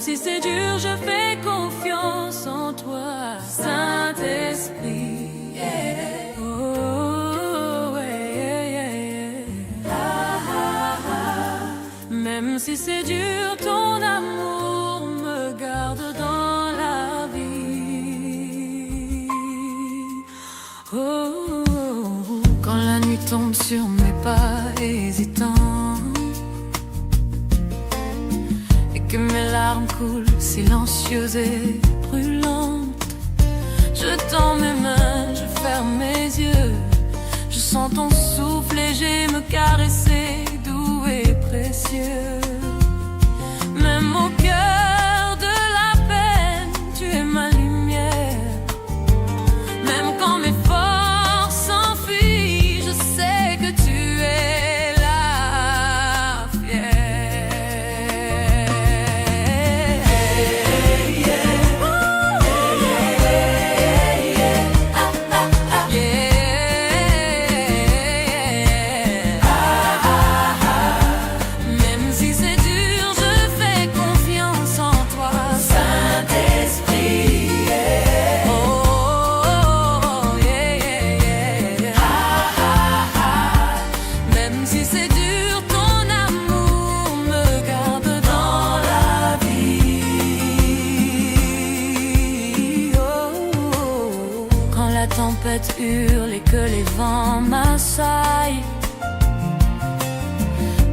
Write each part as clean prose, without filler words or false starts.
Même si c'est dur, je fais confiance en toi, Saint-Esprit. Yeah. Oh, yeah, yeah, yeah. Ah, ah, ah. Même si c'est dur, ton amour me garde dans la vie. Oh, quand la nuit tombe sur mes pas hésitants et que mes larmes coulent silencieuses et brûlantes, je tends mes mains, je ferme mes yeux, je sens ton souffle léger me caresser, doux et précieux. Même au cœur de la peine, tu es ma lumière. Même quand mes forces s'enfuient, je sais que tu es là, fière. Yeah, yeah. Oh, yeah, yeah. Ah, ah, ah. Yeah. Ah, ah, ah. Même si c'est dur, je fais confiance en toi, Saint-Esprit. Yeah. Oh, yeah, yeah, yeah. Ah, ah, ah. Même si c'est dur, ton amour me garde dans la vie. Oh, quand la tempête hurle et que les vents m'assaillent,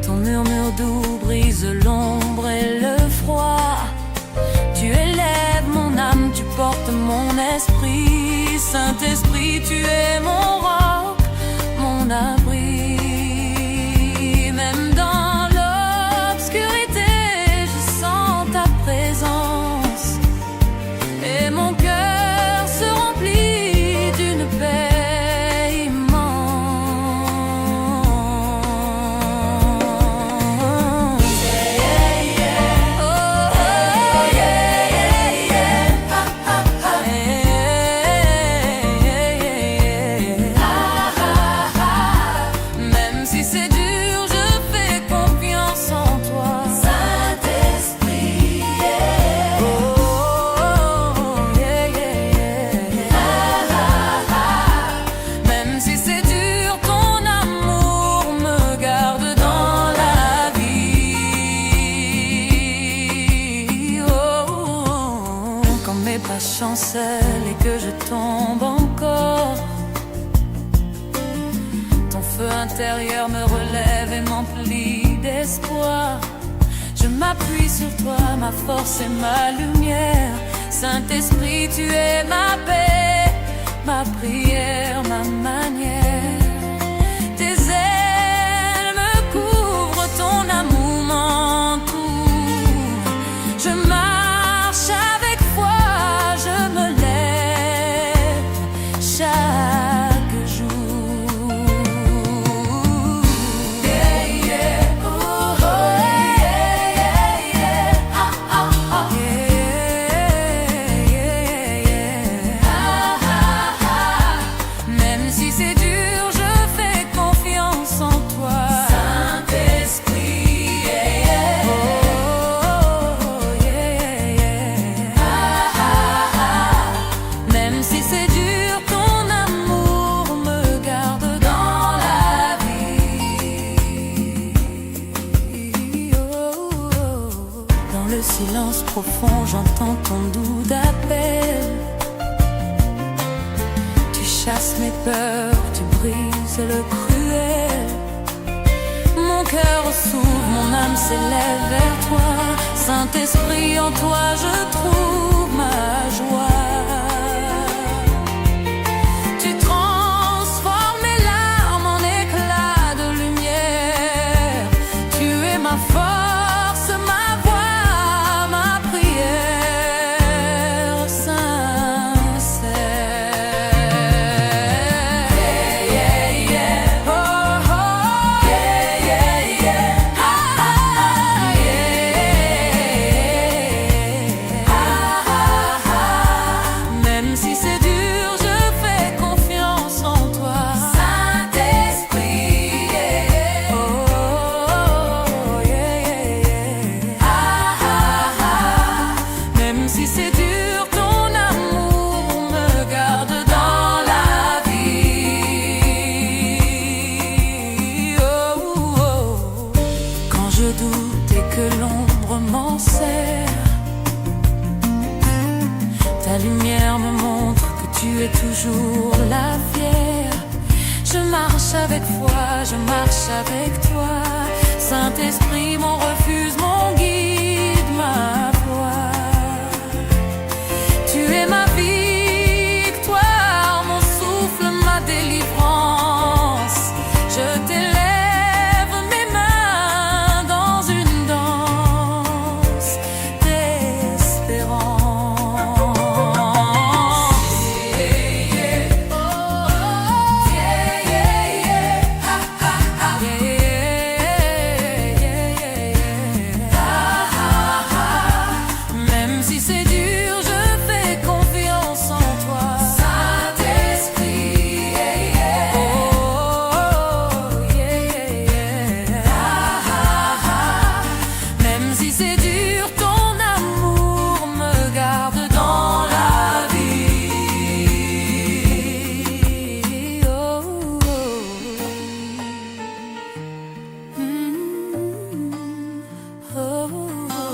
ton murmure doux brise l'ombre et le froid. Tu élèves mon âme, tu portes mon esprit. Saint-Esprit, tu es mon roc, mon abri. Même dans l'obscurité, je sens ta présence et mon cœur se remplit d'une paix immense. Yeah, yeah. Oh, yeah, yeah, yeah. Ah, ah, ah. Yeah, yeah, yeah. Ah, ah, ah. Même si c'est dur, je fais confiance en toi, Saint-Esprit. Yeah. Oh, yeah, yeah, yeah. Ah, ah, ah. Même si c'est dur, ton amour me garde dans la vie. Oh, quand mes pas chancellent et que je tombe encore, ton feu intérieur me relève et m'emplit d'espoir. Je m'appuie sur toi, ma force et ma lumière. Saint-Esprit, tu es ma paix, ma prière, ma manière. Tes ailes me couvrent, ton amour m'entoure. Je marche avec foi, je me lève chaque jour. Yeah, yeah. Oh, oh, yeah, yeah, yeah. Ah, ah, ah. Yeah, yeah, yeah. Ah, ah, ah. Même si c'est dur, je fais confiance en toi, Saint-Esprit. Yeah. Oh, yeah, yeah. Ah, ah, ah. Même si c'est dur, ton amour me garde dans la vie. Oh, oh. Dans le silence profond, j'entends ton doux appel. Tu chasses mes peurs, tu brises le cruel. Mon cœur s'ouvre, mon âme s'élève vers toi. Saint-Esprit, en toi je trouve ma joie. Tu transformes mes larmes en éclats de lumière. Tu es ma force, ma voix, ma prière sincère. Yeah, yeah, yeah. Oh, oh. Yeah, yeah, yeah. Ah, ah, yeah. Ah, ah, ah. Ta lumière me montre que tu es toujours la fière. Je marche avec foi, je marche avec toi. Saint-Esprit, mon refuge, mon guide, ma voix. Tu es ma victoire, mon souffle, ma délivrance. Je t'élève mes mains dans une danse d'espérance. Même si c'est dur, je fais confiance en toi. Saint-Esprit, oh, même si c'est dur, ton amour me garde dans la vie. Oh, oh, oh.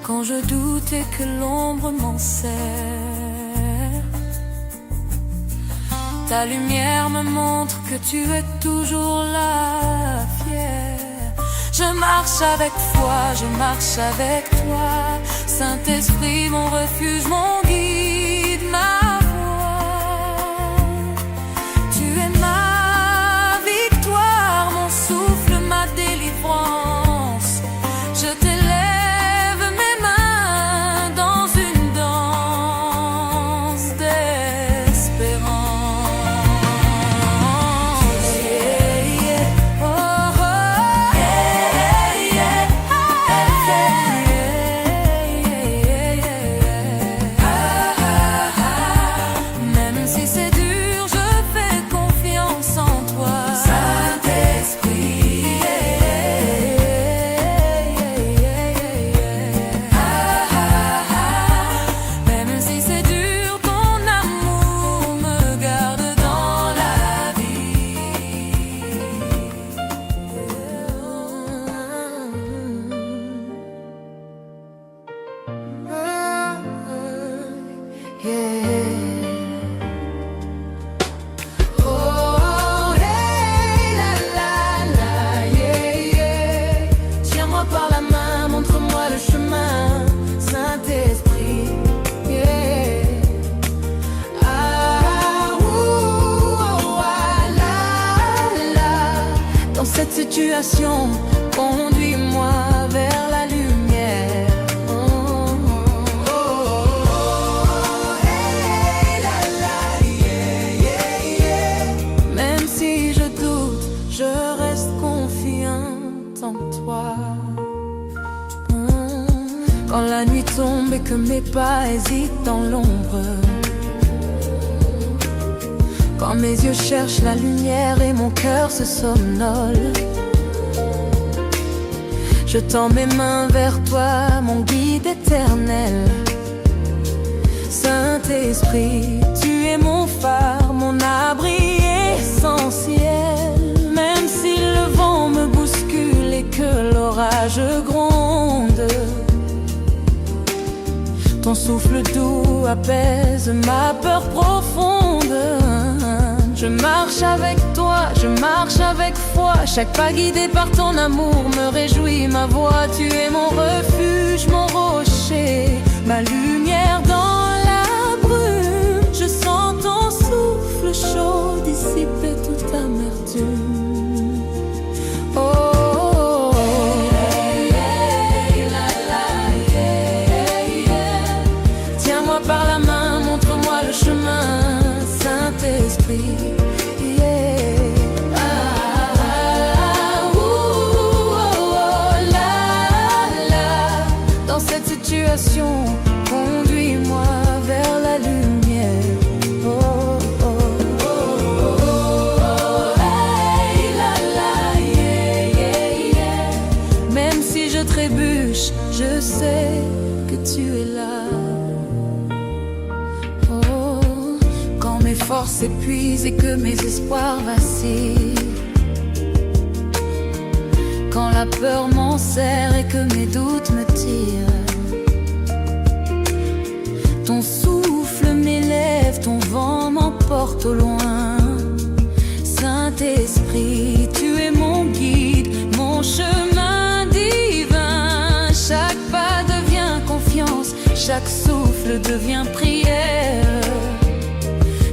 Quand je doute et que l'ombre m'enserre, ta lumière me montre que tu es toujours la fière. Je marche avec foi, je marche avec toi. Saint-Esprit, mon refuge, mon guide, ma voix. Tu es ma victoire, mon souffle, ma délivrance. Je t'élève mes mains dans une danse d'espérance. Oh, oh, même si c'est dur, je fais confiance en toi. Saint-Esprit, même si c'est dur, ton amour me garde dans la vie. Oh, hey, la, la, la, yeah, yeah. Tiens-moi par la main, montre-moi le chemin, Saint-Esprit, yeah. Ah, ouh, oh, ah, la, la. Dans cette situation, conduis-moi vers la lumière. Oh, oh, oh, hey, la, la, yeah, yeah, yeah. Même si je doute, je reste confiante en toi. Quand la nuit tombe et que mes pas hésitent dans l'ombre, quand mes yeux cherchent la lumière et mon cœur se somnole, je tends mes mains vers toi, mon guide éternel. Saint-Esprit, tu es mon phare, mon abri essentiel. Même si le vent me bouscule et que l'orage gronde, ton souffle doux apaise ma peur profonde. Je marche avec toi, je marche avec foi. Chaque pas guidé par ton amour me réjouit. Ma voix, tu es mon refuge, mon rocher, ma lumière dans la brume. Je sens ton souffle chaud dissiper toute amertume. Oh, oh, oh. Tiens-moi par la main, montre-moi le chemin, Saint-Esprit. Conduis-moi vers la lumière. Oh, oh, oh, oh, hey, la, la, yeah, yeah, yeah. Même si je trébuche, je sais que tu es là. Oh, quand mes forces s'épuisent et que mes espoirs vacillent, Quand la peur m'enserre et que mes doutes me tirent, ton souffle m'élève, ton vent m'emporte au loin. Saint-Esprit, tu es mon guide, mon chemin divin. Chaque pas devient confiance, chaque souffle devient prière.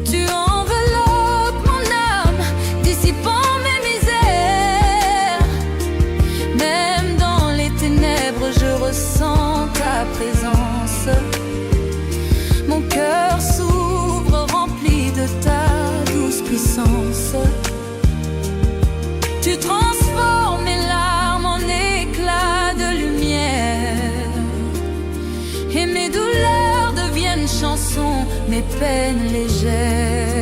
Tu enveloppes mon âme, dissipant mes misères. Même dans les ténèbres, je ressens ta présence. Mon cœur s'ouvre, rempli de ta douce puissance. Tu transformes mes larmes en éclats de lumière, et mes douleurs deviennent chansons, mes peines légères.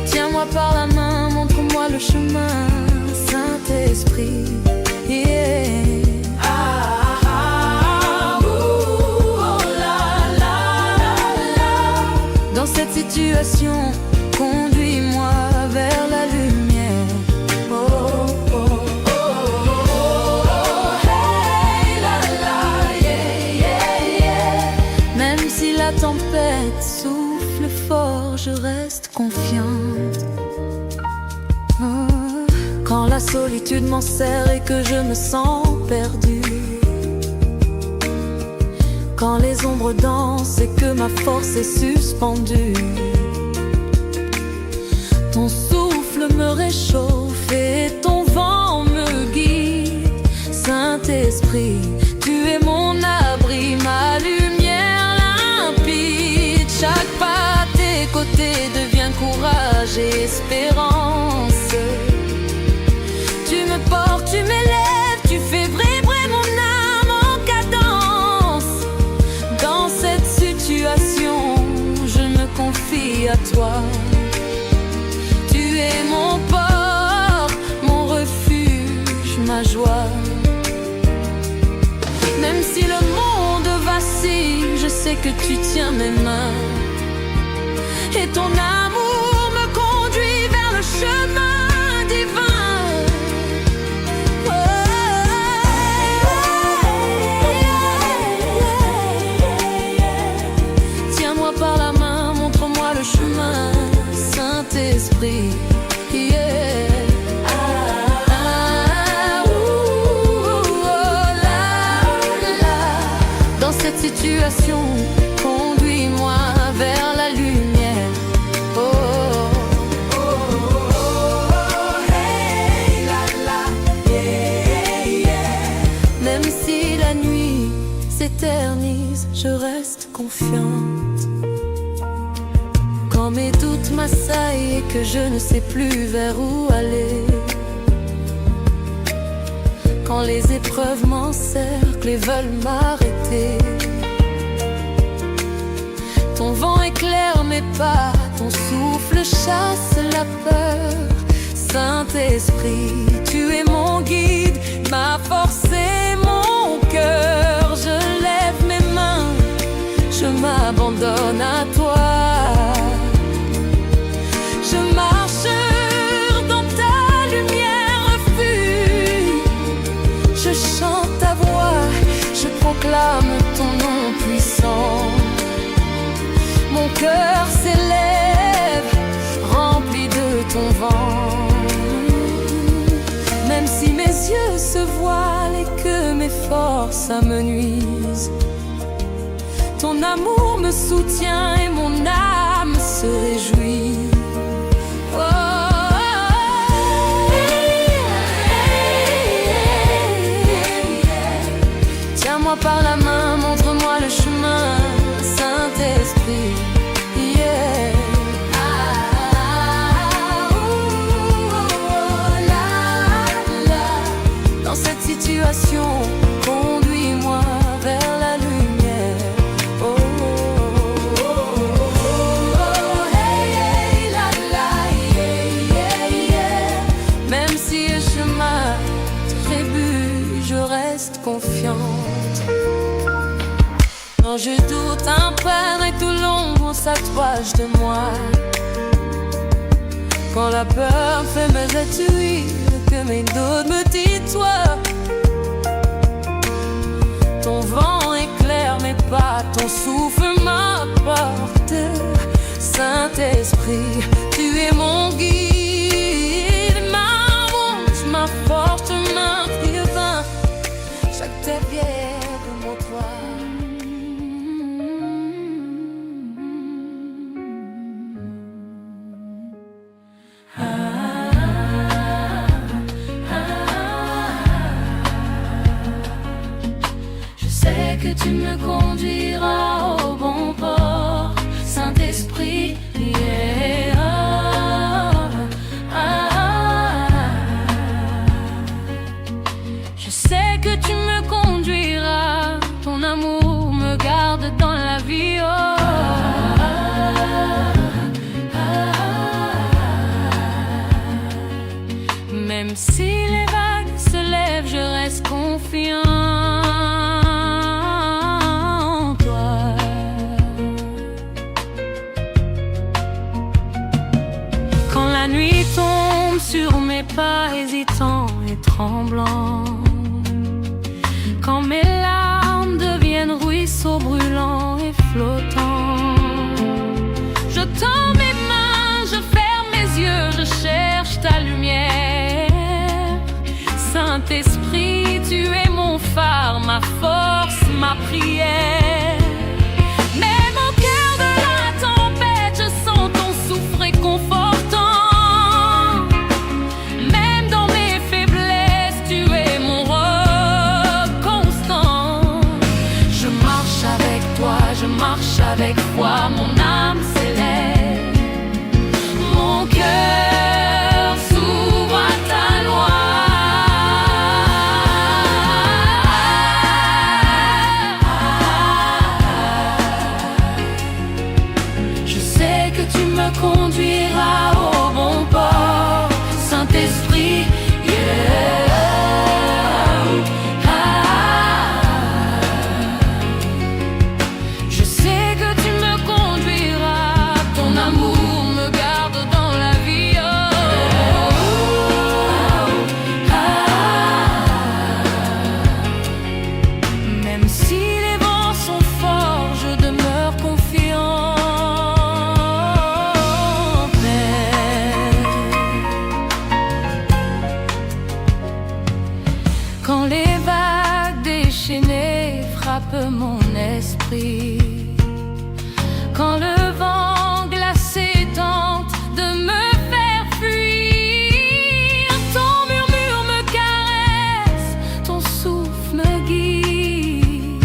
Tiens-moi par la main, montre-moi le chemin, Saint-Esprit. Dans cette situation, conduis-moi vers la lumière. Oh, oh, oh, oh, hey, la, la, yeah, yeah, yeah. Même si la tempête souffle fort, je reste confiante. Oh. Quand la solitude m'enserre et que je me sens perdue, quand les ombres dansent et que ma force est suspendue, ton souffle me réchauffe et ton vent me guide. Saint-Esprit, tu es mon abri, ma lumière limpide. Chaque pas à tes côtés devient courage et espérance. Tu me portes, tu m'élèves, tu fais vibrer mon âme en cadence. Dans cette situation, je me confie à toi. Tu es mon port, mon refuge, ma joie. Même si le monde vacille, je sais que tu tiens mes mains. Et ton amour me conduit vers le chemin divin. Par la main, montre-moi le chemin, Saint-Esprit. Yeah. Dans cette situation, conduis-moi vers la lumière. Oh, oh, oh, oh, hey, la, la, yeah, yeah. Même si la nuit s'éternise, je reste confiante. Quand mes doutes m'assaillent et que je ne sais plus vers où aller, quand les épreuves m'encerclent et veulent m'arrêter, ton vent éclaire mes pas, ton souffle chasse la peur. Saint-Esprit, tu es mon guide, ma force et mon cœur. Je lève mes mains, je m'abandonne à toi. Je marche dans ta lumière, refuge. Je chante ta voix, je proclame ton nom puissant. Mon cœur s'élève, rempli de ton vent. Même si mes yeux se voilent et que mes forces amenuisent, ton amour me soutient et mon âme se réjouit. Tiens-moi par la main, montre-moi le chemin, Saint-Esprit. Yeah. Dans cette situation, conduis-moi vers la lumière. Oh, oh, oh, oh, hey, hey, la, la, yeah, yeah, yeah. Même si le chemin trébuche, je reste confiante. Quand je doute, un perdre et tout l'ombre pense à toi, je te moi. Quand la peur fait me tuer, que mes doutes me tutoient. Ton vent éclaire mes pas, ton souffle m'apporte. Saint-Esprit, tu es mon guide, ma ronge, ma force, ma triomphe. Chaque terre vient de mon toit. Que tu me conduiras au bon port, Saint-Esprit, yeah. Je sais que tu me conduiras, ton amour me garde dans la vie, Même si les vagues se lèvent, je reste confiant. La nuit tombe sur mes pas hésitants et tremblants. Quand mes larmes deviennent ruisseaux brûlants et flottants, je tends mes mains, je ferme mes yeux, je cherche ta lumière. Saint-Esprit, tu es mon phare, ma force, ma prière. Même au cœur de la tempête, je sens ton souffle réconfortant. Avec foi, mon âme s'élève, mon cœur s'ouvre à ta loi. Je sais que tu me conduiras au bon port, Saint-Esprit, yeah. Quand les vagues déchaînées frappent mon esprit, quand le vent glacé tente de me faire fuir, ton murmure me caresse, ton souffle me guide.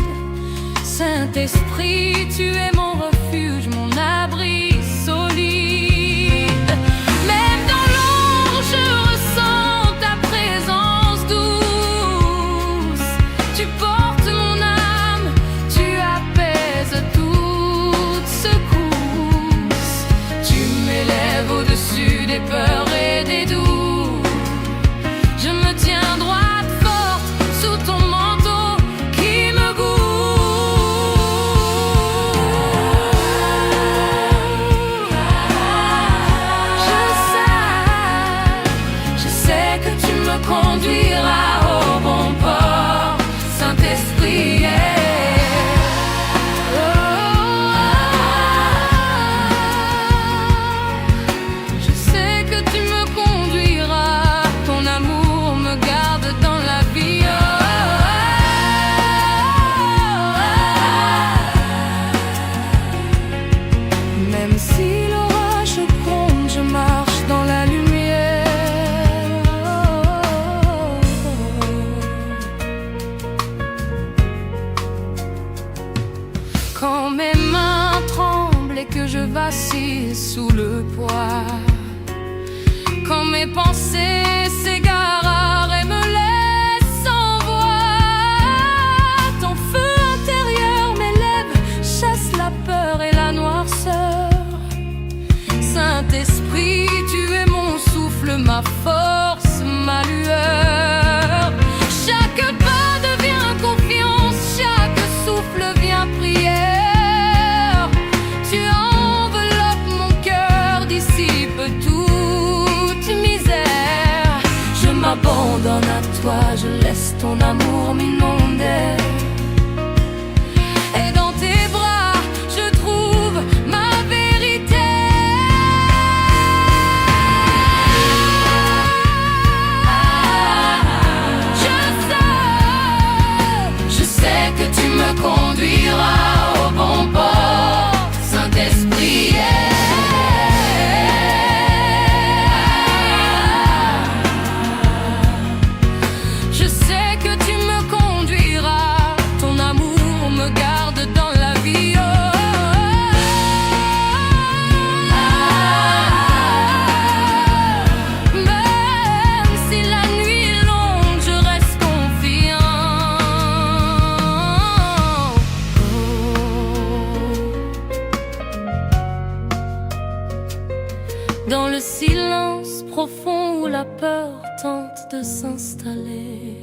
Saint-Esprit, tu es mon refuge, mon abri solide. Même dans l'ombre, je ressens ta présence douce. Tu portes mon âme, tu apaises toute secousse. Tu m'élèves au-dessus des peurs et des doutes. Je me tiens droite, forte, sous ton manteau qui me goûte. Je sais que tu me conduiras au bon port, Saint-Esprit, yeah. Je sais que tu me conduiras, ton amour me garde dans la vie, Même si l'orage gronde, je marche dans la lumière. Quand mes mains tremblent et que je vacille sous le poids, quand mes pensées s'égarent et me laissent sans voix, ton feu intérieur m'élève, chasse la peur et la noirceur. Saint-Esprit, tu es mon souffle, ma force, ma lueur. Chaque pas devient confiance, chaque souffle vient prière. Tu toute misère. Je m'abandonne à toi, je laisse ton amour m'inonder. Et dans tes bras, je trouve ma vérité. Je sais que tu me conduiras au bon port, Saint-Esprit. Je sais que tu me conduiras, ton amour me garde dans la vie. Même si la nuit est longue, je reste confiant. Dans le silence profond où la peur tente de s'installer,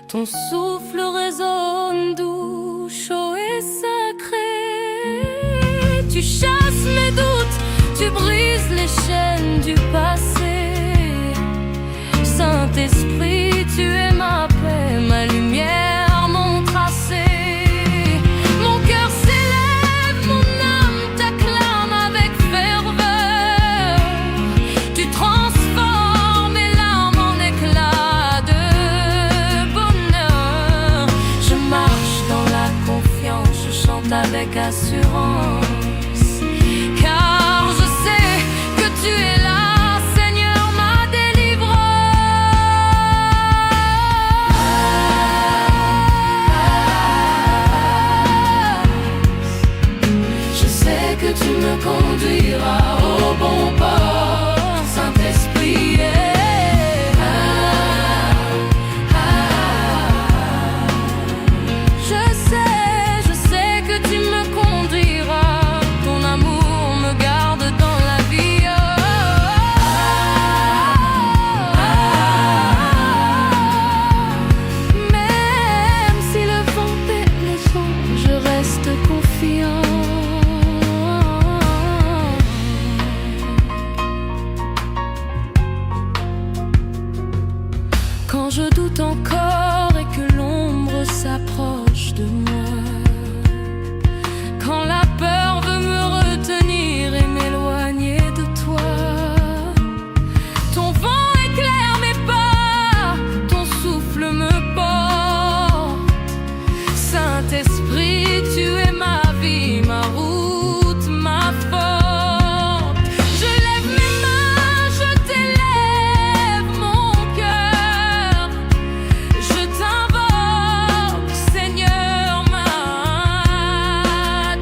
ton souffle résonne doux, chaud et sacré. Tu chasses mes doutes, tu brises les chaînes du passé. Saint-Esprit, tu es ma paix, ma lumière, mon tracé. Mon cœur s'élève, mon âme t'acclame avec ferveur. Tu transformes mes larmes en éclats de bonheur. Je marche dans la confiance, je chante avec assurance. Car je sais que tu es là, Seigneur, ma délivrance. Je sais que tu me conduiras au bon port, Saint-Esprit. Je sais que tu me conduiras, ton amour me garde dans la vie. Même si le vent fait les ondes, je reste confiant. Quand je doute encore et que l'ombre s'approche de moi, quand la peur veut me retenir et m'éloigner de toi, ton vent éclaire mes pas, ton souffle me porte. Saint-Esprit, tu es ma vie, ma route, ma force. Je lève mes mains, je t'élève mon cœur. Je t'invoque, Seigneur, ma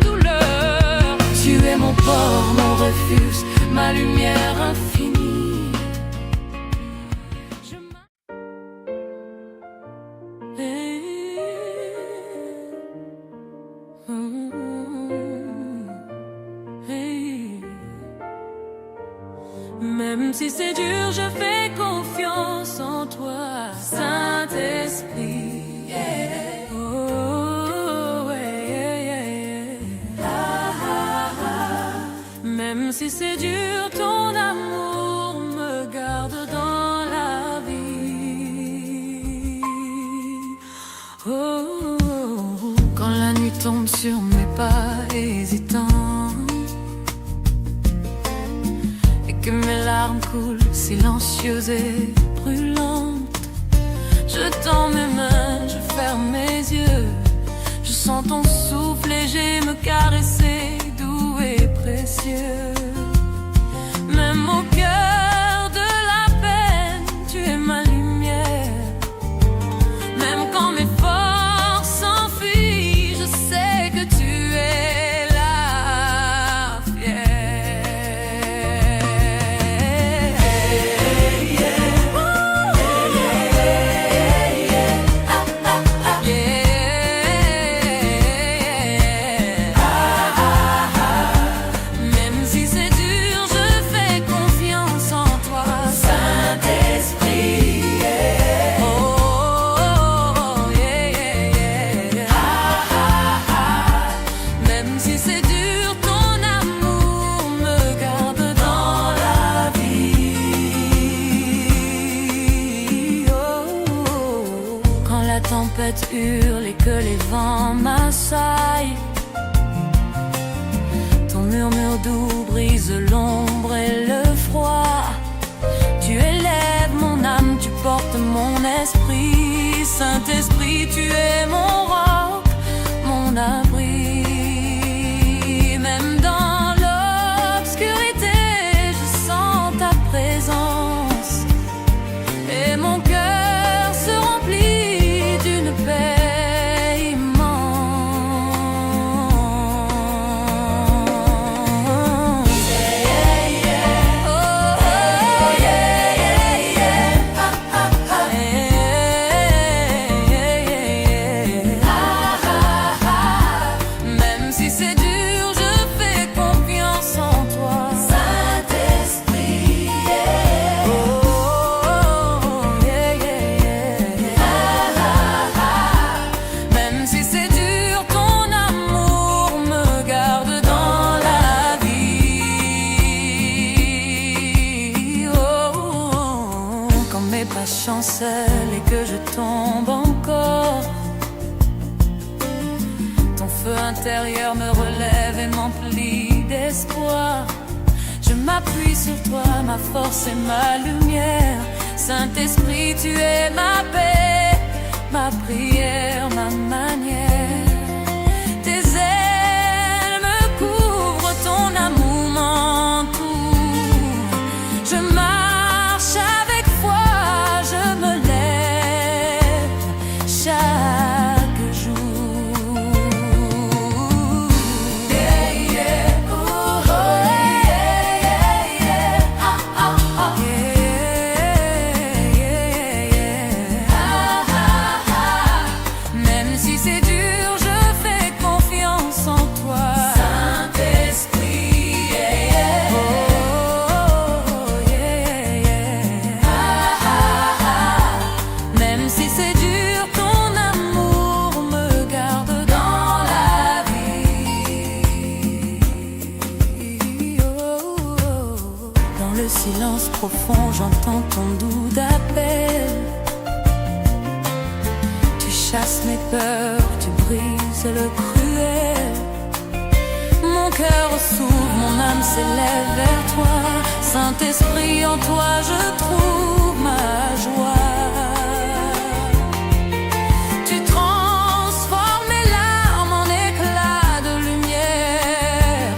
douleur. Tu es mon port, mon refuge, ma lumière infinie. Je Même si c'est dur, je fais confiance en toi, Saint-Esprit. Yeah. Oh, yeah, yeah, yeah. Ah, ah, ah. Même si c'est dur, ton amour me garde dans la vie. Oh, quand la nuit tombe sur mes pas hésitants et que mes larmes coulent silencieuses et brûlantes, je tends mes mains, je ferme mes yeux, je sens ton souffle léger me caresser, doux et précieux. Même au cœur de la peine, tu es ma lumière. Même quand mes forces s'enfuient, je sais que tu es là, fière. Même si c'est hurle et que les vents m'assaillent. Ton murmure doux brise l'ombre et le froid. Tu élèves mon âme, tu portes mon esprit. Saint-Esprit, tu es mon roc, mon abri. Même dans l'obscurité, je sens ta présence. Et mon cœur se remplit d'une paix immense. Oh, oh, yeah, yeah, yeah. Ah, ah, ah. Même si c'est dur, je fais confiance en toi. Saint-Esprit, yeah. Oh, yeah, yeah, yeah. Même si c'est dur, ton amour me garde dans la vie. Oh, quand mes pas chancellent et que je tombe encore, ton feu intérieur me relève et m'emplit d'espoir. Je m'appuie sur toi, ma force et ma lumière. Saint-Esprit, tu es ma paix, ma prière, ma manière. Tes ailes me couvrent, ton amour m'entoure. Je marche avec foi, je me lève chaque jour. Yeah, yeah. Oh, oh, yeah, yeah, yeah. Ah, ah, ah. Yeah, yeah, yeah. Ah, ah, ah. Même si c'est dur, je fais confiance en toi. Saint-Esprit, yeah, yeah. Oh, yeah, yeah. Ah, ah, ah. Même si c'est dur, ton amour me garde dans la vie. Oh, oh. Dans le silence profond, j'entends ton doux appel. Tu chasses mes peurs, tu brises le cruel. Mon cœur s'ouvre, mon âme s'élève vers toi. Saint-Esprit, en toi je trouve ma joie. Tu transformes mes larmes en éclats de lumière.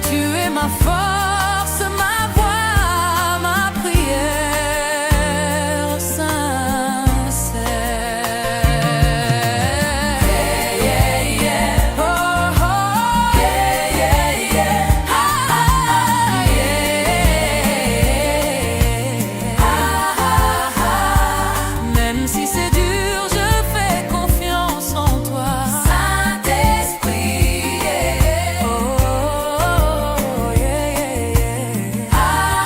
Tu es ma force, ma voix, ma prière sincère. Yeah, yeah, yeah. Oh, oh, yeah, yeah, yeah. Ah, ah, yeah. Ah, ah, ah. Même si c'est dur, je fais confiance en toi. Saint-Esprit, yeah. Oh, yeah, yeah. Ah,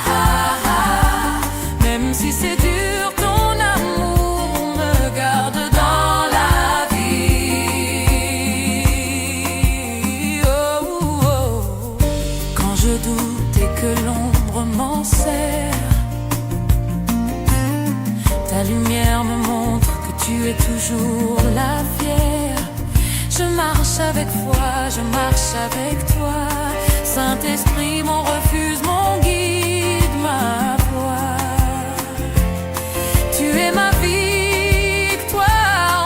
ah, ah. Même si c'est dur, ton amour me garde dans la vie. Oh, oh. Quand je doute et que l'ombre m'enserre, ta lumière me montre que tu es toujours la fière. Je marche avec foi, je marche avec toi. Saint-Esprit, mon refuge, mon guide, ma voix. Tu es ma victoire,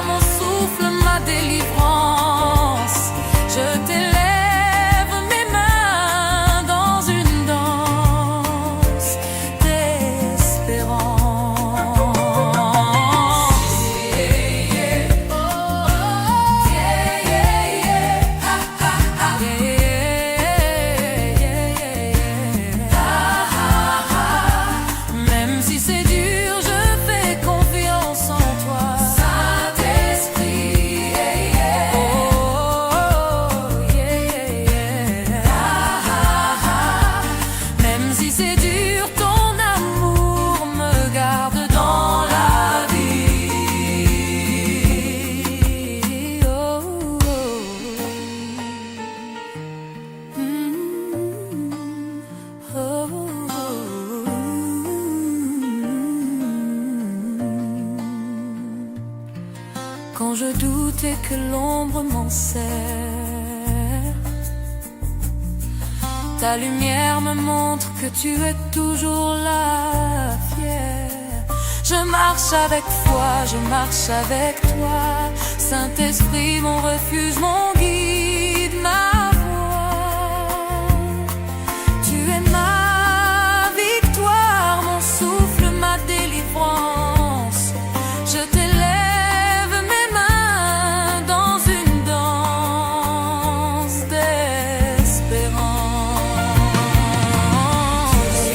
mon souffle, ma délivrance. Je t'élève mes mains dans une danse d'espérance. Yeah, yeah. Oh, yeah, yeah, yeah. Ah, ah, ah. Yeah, yeah, yeah, yeah. Ah, quand je doute et que l'ombre m'enserre. Ta lumière me montre que tu es toujours là, fière. Je marche avec foi, je marche avec toi. Saint-Esprit, mon refuge, mon guide, ma voix. Tu es ma victoire, mon souffle, ma délivrance. Je t'élève mes mains dans une danse d'espérance.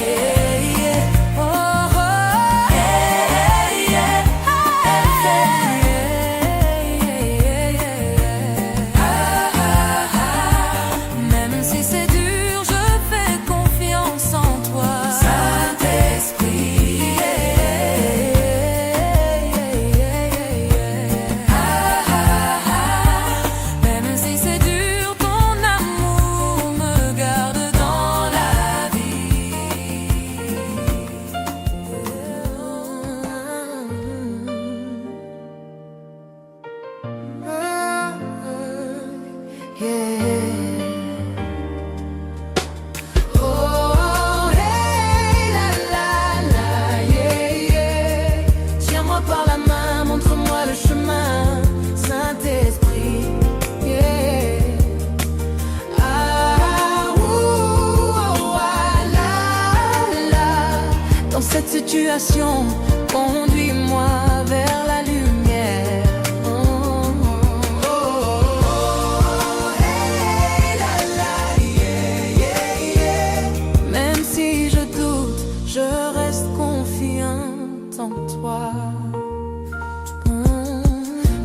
Yeah, yeah. Oh, oh, yeah, yeah. Même si c'est dur, je fais confiance en toi, Saint-Esprit. Même si c'est dur, ton amour me garde dans la Oh, hey, la, la, la, yeah, yeah. Tiens-moi par la main, montre-moi le chemin, Saint-Esprit, yeah. Ah, ouh, oh, ah, la, la. Dans cette situation, conduis-moi vers la lumière. Oh, oh, oh, hey, la, la, yeah, yeah, yeah. Même si je doute, je reste confiante en toi.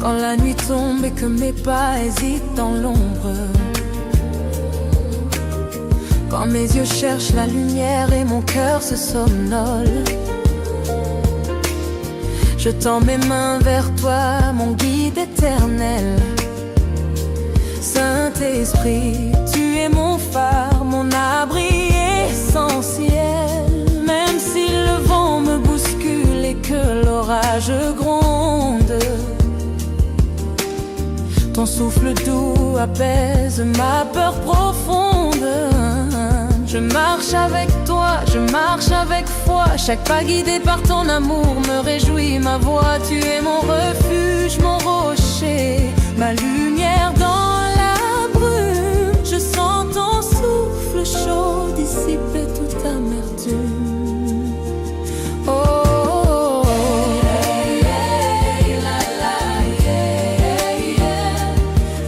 Quand la nuit tombe et que mes pas hésitent dans l'ombre, quand mes yeux cherchent la lumière et mon cœur se somnole, je tends mes mains vers toi, mon guide éternel. Saint-Esprit, tu es mon phare, mon abri essentiel. Même si le vent me bouscule et que l'orage gronde, ton souffle doux apaise ma peur profonde. Je marche avec toi, je marche avec foi. Chaque pas guidé par ton amour me réjouit ma voix. Tu es mon refuge, mon rocher, ma lumière dans la brume. Je sens ton souffle chaud dissiper toute amertume. Oh, oh, oh.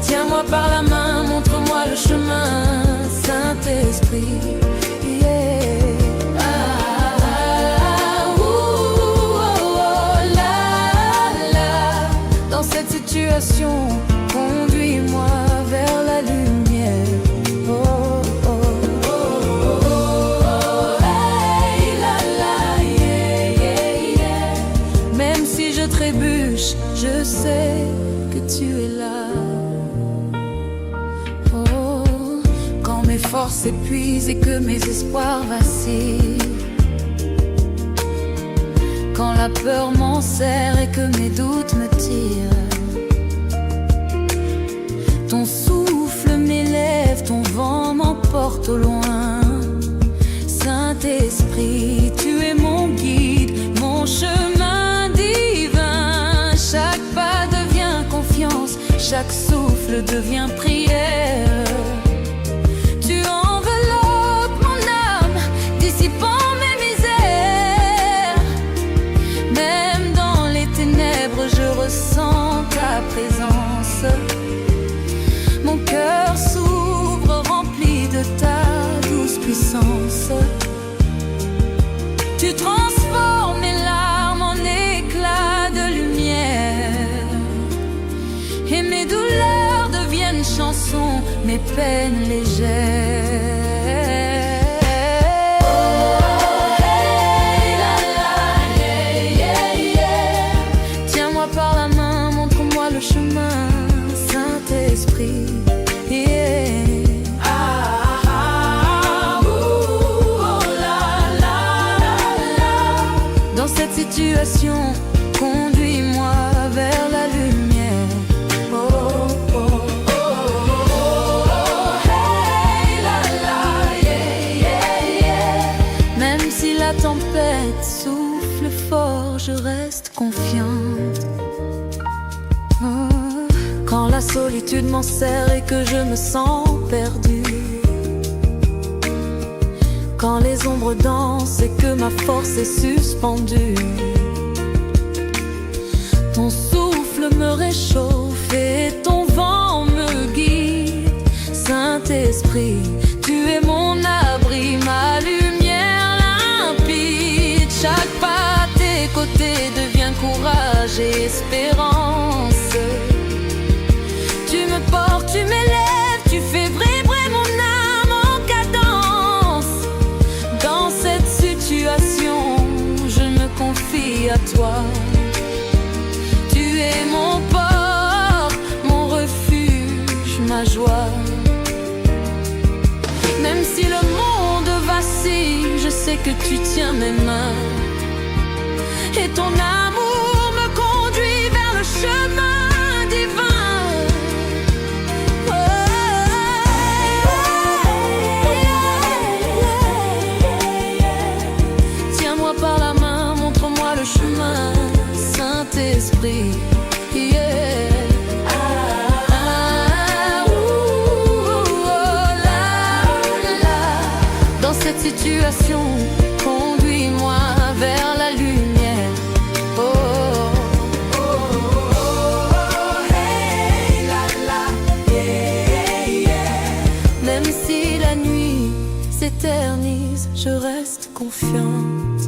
Tiens-moi par la main, montre-moi le chemin, Saint-Esprit. Dans cette situation, conduis-moi vers la lumière. Oh, oh, oh, oh, oh, hey, la, la, yeah, yeah, yeah. Même si je trébuche, je sais que tu es là. Oh, quand mes forces s'épuisent et que mes espoirs vacillent, quand la peur m'enserre et que mes doutes me tirent, ton souffle m'élève, ton vent m'emporte au loin. Saint-Esprit, tu es mon guide, mon chemin divin. Chaque pas devient confiance, chaque souffle devient prière. Tu enveloppes mon âme, dissipant mes misères. Même dans les ténèbres, je ressens ta présence. Mon cœur s'ouvre, rempli de ta douce puissance. Tu transformes mes larmes en éclats de lumière, et mes douleurs deviennent chansons, mes peines légères. Par la main, montre-moi le chemin, Saint-Esprit. Yeah. Ah, ah, ouh, oh, la, la, la, la. Dans cette situation, conduis-moi vers la lumière. tempête souffle fort, je reste confiante. Quand la solitude m'enserre et que je me sens perdue, quand les ombres dansent et que ma force est suspendue, ton souffle me réchauffe et ton vent me guide. Saint-Esprit, tu es mon abri, ma lumière limpide. Chaque pas à tes côtés devient courage et espérance. Tu me portes, tu m'élèves, tu fais vibrer mon âme en cadence. Dans cette situation, je me confie à toi. Tu es mon port, mon refuge, ma joie. Même si le monde vacille, je sais que tu tiens mes mains. Et ton amour me conduit vers le chemin divin. Tiens-moi par la main, montre-moi le chemin, Saint-Esprit. Dans cette situation, conduis-moi vers la lumière. Même si la nuit s'éternise, je reste confiante.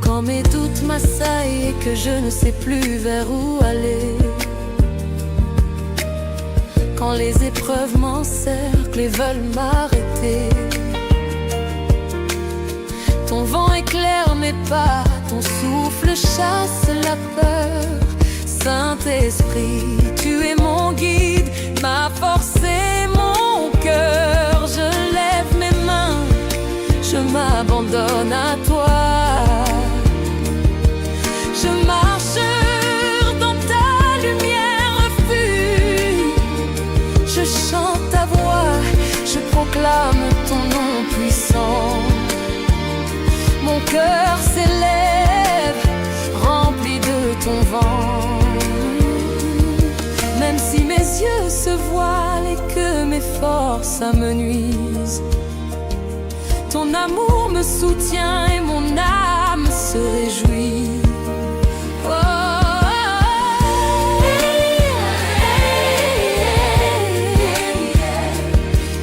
Quand mes doutes m'assaillent et que je ne sais plus vers où aller, quand les épreuves m'encerclent et veulent m'arrêter, ton vent éclaire mes pas, ton souffle chasse la peur. Saint-Esprit, tu es mon guide, ma force et mon cœur. Je lève mes mains, je m'abandonne à toi. Je marche dans ta lumière, refuge. Je chante ta voix, je proclame ton nom puissant. Mon cœur s'élève, rempli de ton vent. Même si mes yeux se voilent et que mes forces amenuisent, ton amour me soutient et mon âme se réjouit.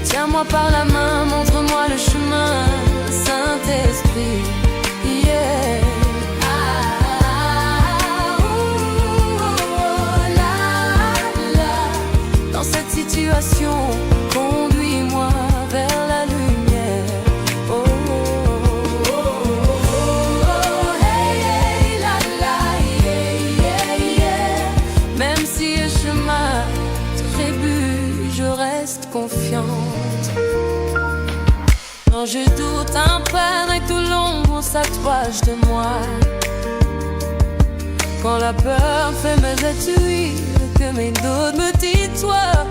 Tiens-moi par la main, montre-moi le chemin, Saint-Esprit. Dans cette situation, conduis-moi vers la lumière. Même si le chemin trébuche, je reste confiante. Quand je doute, un peine et tout l'ombre s'approche de moi. Quand la peur fait me détruire, que mes doutes me tutoient.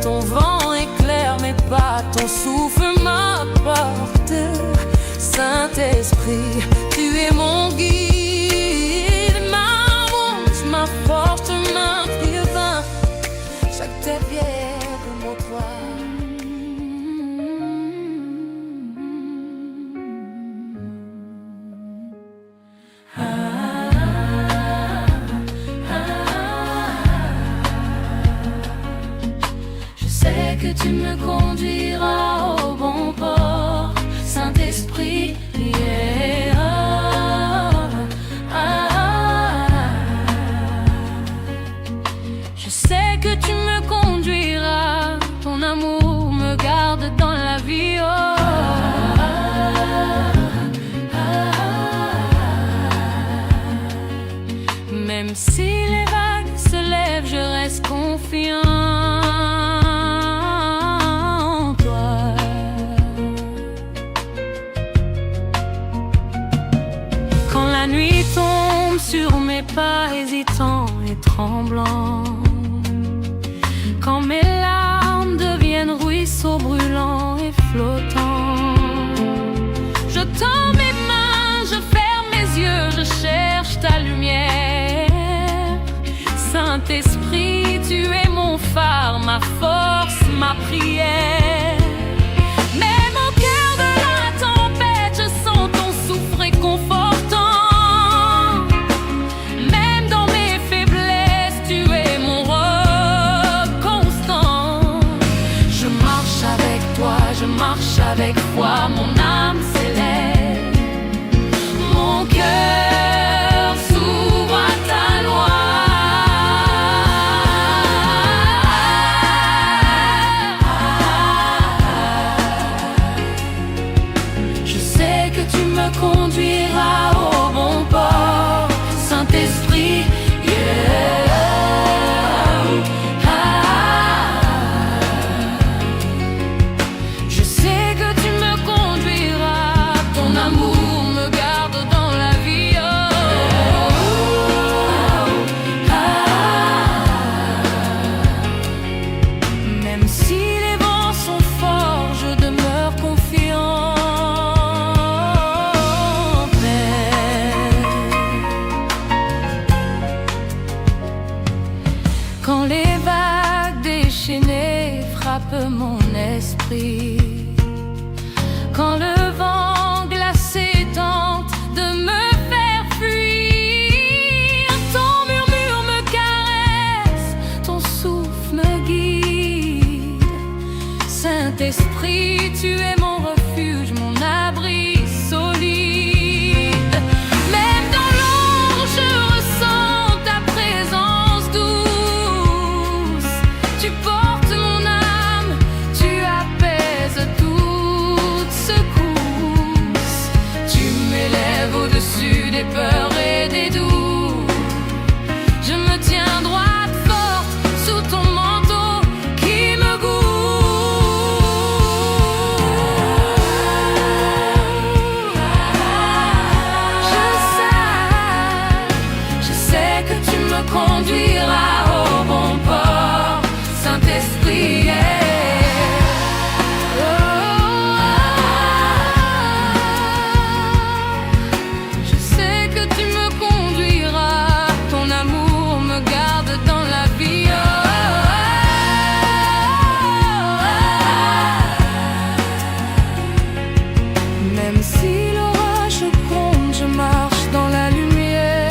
Ton vent éclaire mes pas, ton souffle m'apporte. Saint-Esprit, tu es mon guide, ma montre, ma force, ma divin. Chaque terre de mon toit. Que tu me conduiras au bon port, Saint-Esprit, yeah. Je sais que tu me conduiras, ton amour me garde dans la vie, Même si les vagues se lèvent, je reste confiant. La nuit tombe sur mes pas, hésitant et tremblant. Quand mes larmes deviennent ruisseaux brûlants et flottants. ma prière. Même au cœur de la tempête, je sens ton souffle réconfortant. Même dans mes faiblesses, tu es mon roc constant. Je marche avec toi, je marche avec foi, mon âme s'élève, mon cœur s'ouvre à ta loi. Je sais que tu me conduiras au bon port, Saint-Esprit, yeah. Je sais que tu me conduiras, ton amour me garde dans la vie, Même si les vents sont forts, je demeure confiant, Père. Quand les vagues déchaînées frappent mon esprit, quand le vent glacé tente de me faire fuir, ton murmure me caresse, ton souffle me guide. Saint-Esprit, tu es mon refuge, mon abri solide. Même dans l'ombre, je ressens ta présence douce. Tu portes mon âme, tu apaises toute secousse. Tu m'élèves au-dessus des peurs et des doutes. Je me tiens droite, forte, sous ton manteau qui me Je sais que tu me conduiras au bon port, Saint-Esprit, Je sais que tu me conduiras, ton amour me garde dans la vie, Même si l'orage gronde, je marche dans la lumière.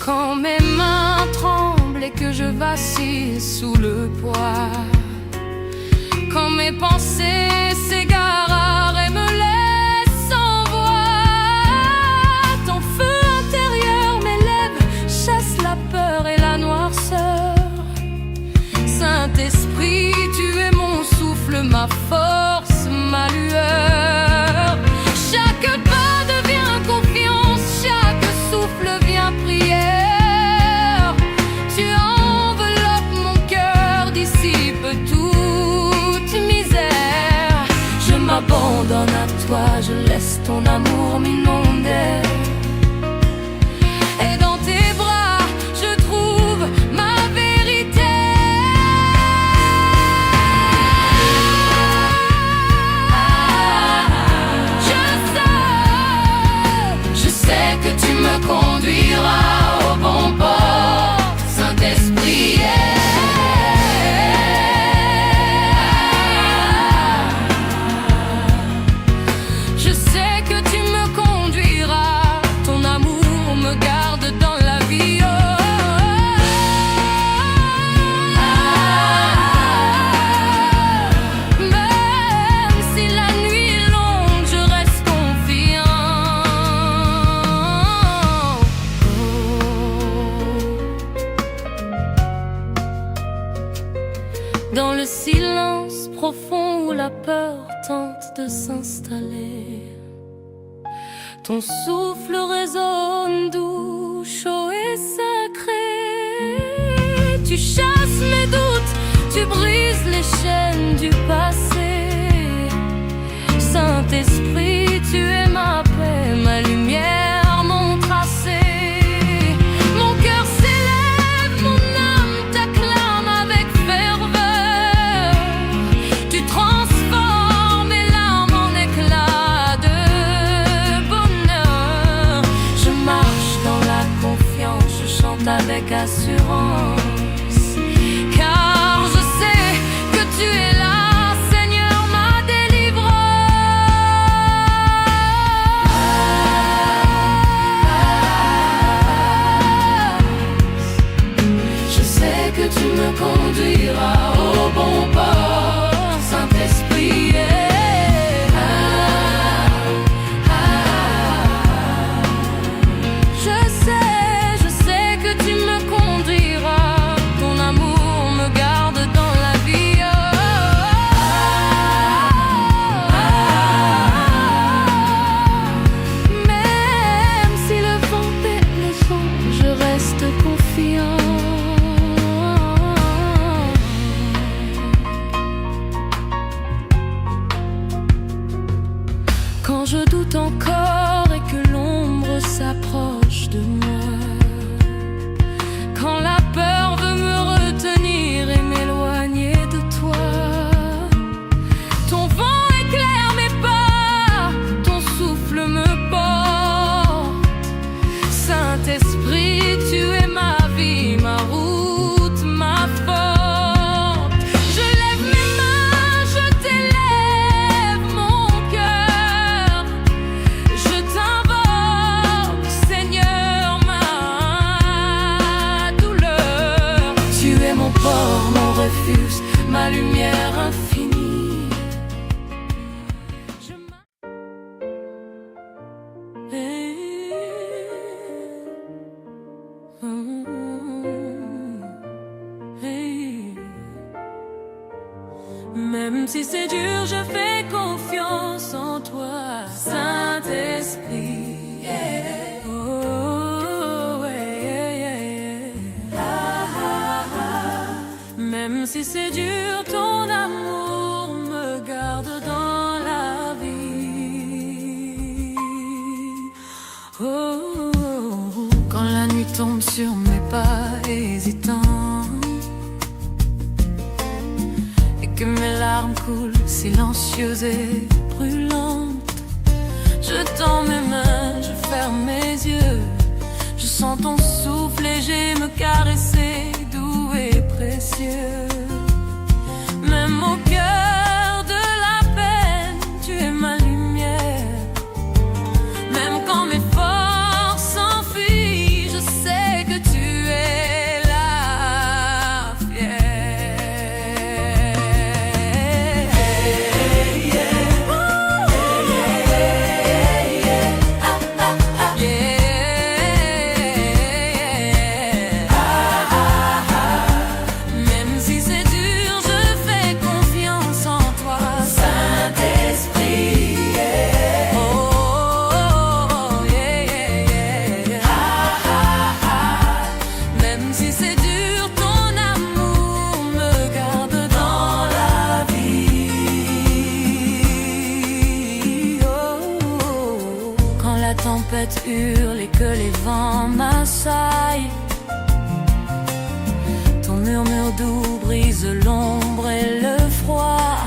Quand mes mains tremblent et que je vacille sous le poids, quand mes pensées s'égarent et me laissent sans voix, ton feu intérieur m'élève, chasse la peur et la noirceur. Saint-Esprit, tu es mon souffle, ma force, ma lueur. Chaque pas devient confiance, chaque souffle vient prière. Tu enveloppes mon cœur, dissipes toute misère. Je m'abandonne à toi, je laisse ton amour m'inonder. Et dans tes bras, je trouve ma vérité. Je sais que tu me conduiras au bon port, Saint-Esprit, Je sais que tu me conduiras, ton amour me garde dans la vie, Même si la nuit est longue, je reste confiant. Dans le silence profond où la peur tente de s'installer, ton souffle résonne doux, chaud et sacré. Tu chasses mes doutes, tu brises les chaînes du passé. Saint-Esprit, tu es ma paix, ma lumière, mon tracé. Mon cœur s'élève, mon âme t'acclame avec ferveur. Tu transformes mes larmes en éclats de bonheur. Je marche avec assurance. Car je sais que tu es là, Seigneur, ma délivrance. Je sais que tu me conduiras au bon port, Saint-Esprit. Je sais que tu me conduiras, ton amour me garde dans la vie. Même si le vent est méchant, je reste confiant. Quand je doute encore et que l'ombre s'approche de moi, quand la peur veut me retenir et m'éloigner de toi, ton vent éclaire mes pas, ton souffle me porte. Saint-Esprit, tu es ma vie, ma route, ma force. Je lève mes mains, je t'élève mon cœur. Je t'invoque, Seigneur, ma douleur. Tu es mon port, mon refuge, ma lumière infinie. Je Même si c'est dur, je fais confiance en toi, Saint-Esprit. Yeah. Oh, yeah, yeah, yeah. Ah, ah, ah. Même si c'est dur, ton amour me garde dans la vie. Oh, quand la nuit tombe sur mes pas hésitants et que mes larmes coulent silencieuses et brûlantes, je tends mes mains, je ferme mes yeux, je sens ton souffle léger me caresser, doux et précieux. Même au cœur de la peine, tu es ma lumière. Même quand mes forces s'enfuient, je sais que tu es là, fière. Hey, yeah. Ooh, yeah, yeah. Ah, ah, ah. Yeah. Ah, ah, ah. Même si c'est dur, je fais confiance en toi, Saint-Esprit. Yeah. Oh, yeah, yeah, yeah. Ah, ah, ah. Même si c'est dur, ton amour me garde dans la vie. Oh, quand la tempête hurle et que les vents m'assaillent, ton murmure doux brise l'ombre et le froid.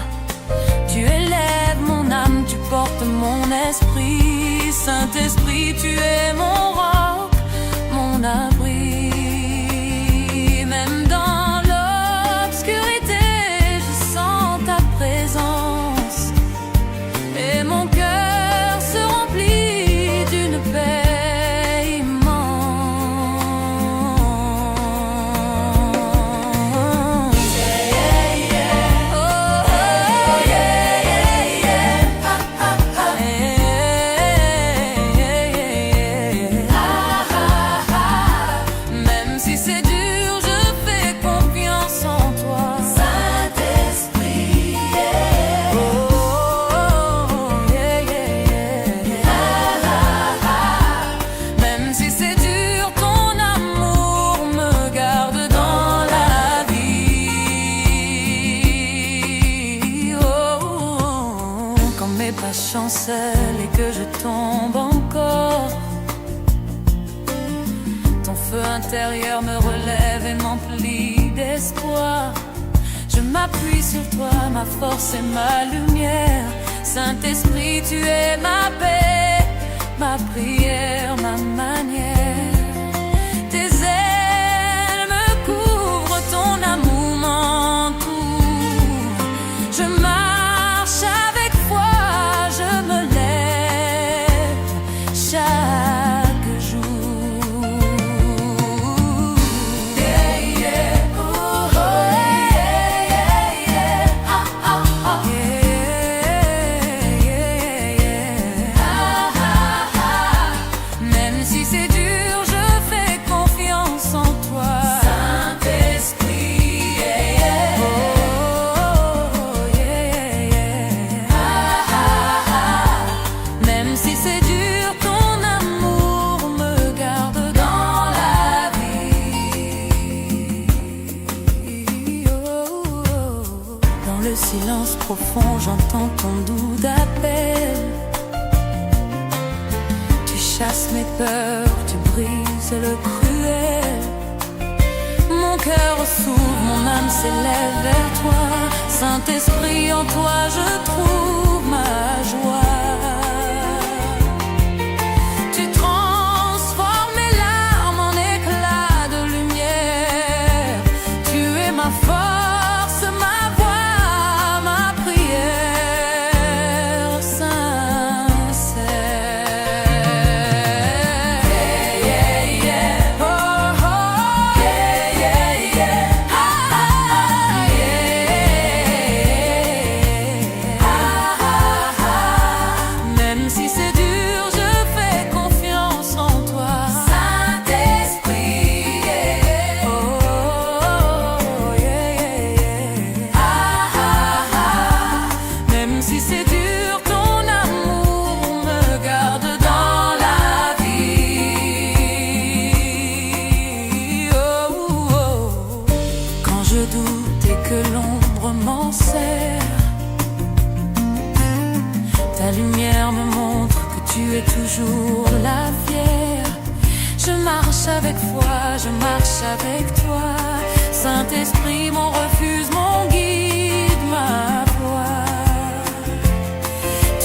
Tu élèves mon âme, tu portes mon esprit. Saint-Esprit, tu es mon roc, mon abri. Même dans l'obscurité, je sens ta présence. Et mon cœur se remplit d'une paix immense. Yeah, yeah. Oh, yeah, yeah, yeah. Ah, ah, ah. Yeah, yeah, yeah. Ah, ah, ah. Même si c'est dur, je fais confiance en toi, Saint-Esprit. Yeah. Oh, yeah, yeah, yeah. Ah, ah, ah. Même si c'est dur, ton amour me garde dans la vie. Oh, quand mes pas chancellent et que je tombe encore, ton feu intérieur me relève et m'emplit d'espoir. Je m'appuie sur toi, ma force et ma lumière. Saint-Esprit, tu es ma paix, ma prière, ma manière. Tes ailes silence profond, j'entends ton doux appel. Tu chasses mes peurs, tu brises le cruel. Mon cœur s'ouvre, mon âme s'élève vers toi. Saint-Esprit, en toi je trouve ma joie. Tu transformes mes larmes en éclats de lumière. Tu es ma force, ma voix, ma prière sincère. Yeah, yeah, yeah. Oh, oh. Yeah, yeah, yeah. Ah, ah, yeah. Ah, ah, ah. Même si c'est dur, je fais confiance en toi. Saint-Esprit, yeah. Oh, yeah, yeah, yeah. Ah, ah, ah. Même si c'est dur, ton amour me garde dans la vie. Oh, oh. Quand je doute et que l'ombre m'enserre, ta lumière me montre que tu es toujours la fière. Je marche avec foi, je marche avec toi. Saint-Esprit, mon refuge, mon guide, ma voix.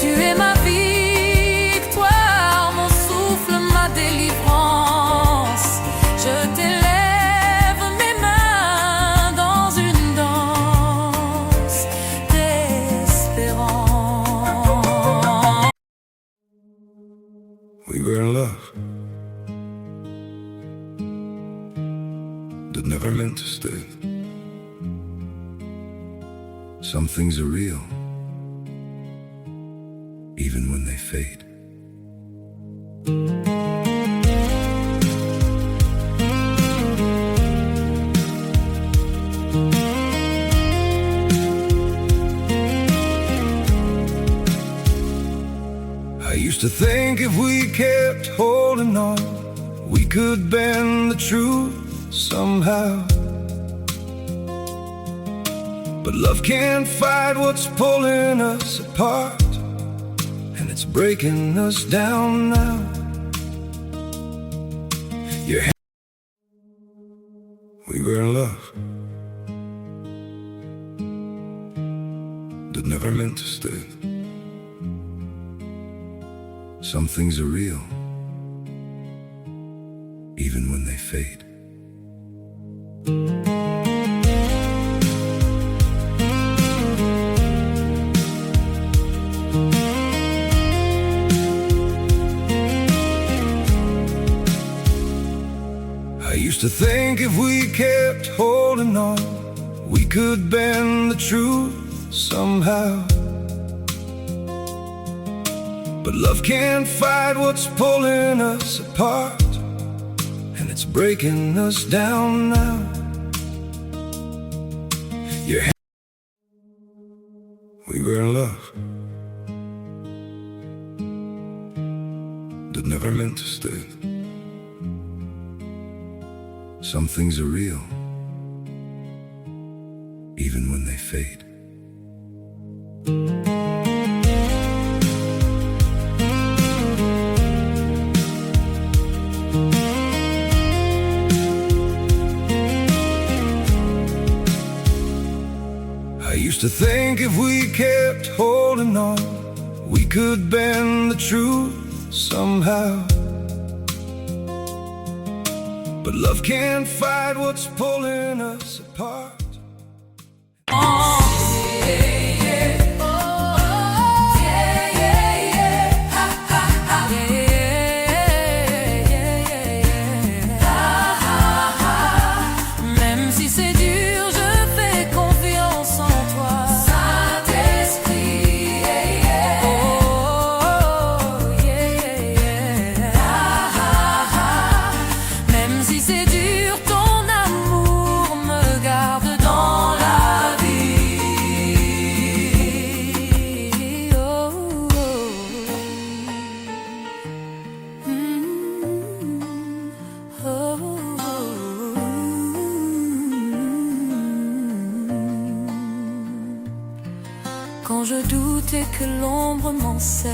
Tu es ma victoire, mon souffle, ma délivrance. Je t'élève mes mains dans une danse d'espérance. We were in love that never meant to stay. Some things are real, even when they fade. I used to think if we kept holding on, we could bend the truth somehow. But love can't fight what's pulling us apart, and it's breaking us down now. Your hand, we were in love that never meant to stay. Some things are real, even when they fade. I used to think if we kept holding on, we could bend the truth somehow. But love can't fight what's pulling us apart, and it's breaking us down now. Your hand, we were in love that never meant to stay. Some things are real, even when they fade. I used to think if we kept holding on, we could bend the truth somehow. But love can't fight what's pulling us apart. Même si c'est dur, je fais confiance en toi. Saint-Esprit, oh, yeah, yeah. Même si c'est dur, ton amour me garde quand je doute et que l'ombre m'enserre.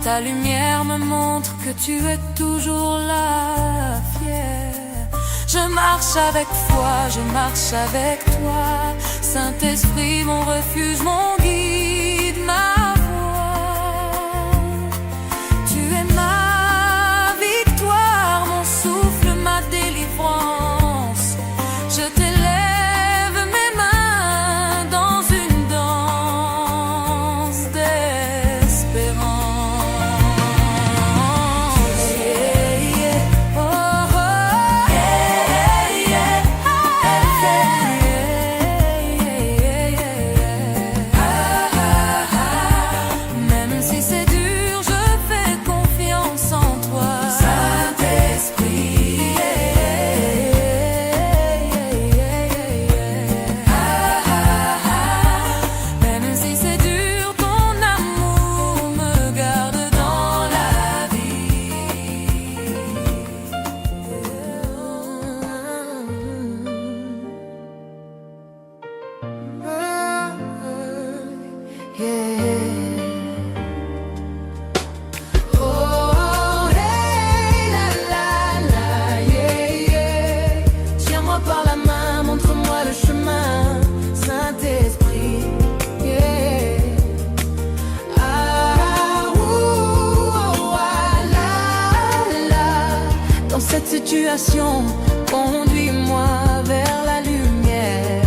Ta lumière me montre que tu es toujours là, fière. Je marche avec foi, je marche avec toi, Saint-Esprit, mon refuge, mon guide, ma voix. Tu es ma victoire, mon souffle, ma délivrance. Je t'élève mes mains dans une danse d'espérance. Tiens-moi par la main, montre-moi le chemin, Saint-Esprit. Dans cette situation, conduis-moi vers la lumière.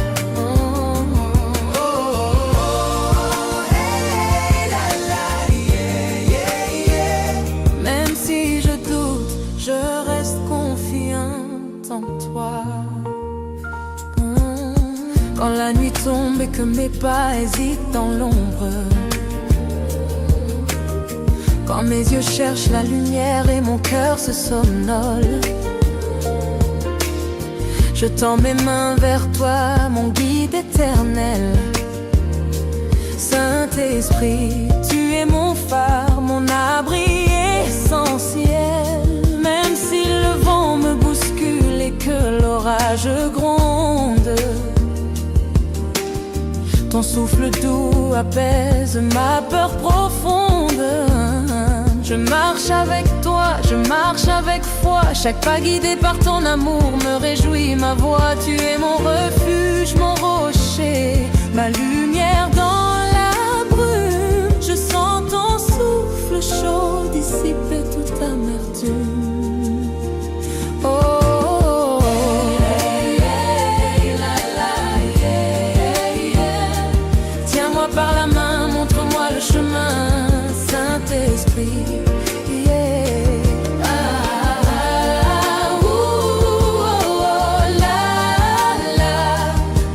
Même si je doute, je reste confiante en toi. Quand la nuit tombe et que mes pas hésitent dans l'ombre, quand mes yeux cherchent la lumière et mon cœur se somnole, je tends mes mains vers toi, mon guide éternel. Saint-Esprit, tu es mon phare, mon abri essentiel. Même si le vent me bouscule et que l'orage gronde, ton souffle doux apaise ma peur profonde. Je marche avec toi, je marche avec foi. Chaque pas guidé par ton amour me réjouit ma voix. Tu es mon refuge, mon rocher, ma lumière dans la brume. Je sens ton souffle chaud dissiper toute amertume. Oh, tiens-moi par la main, montre-moi le chemin, Saint-Esprit.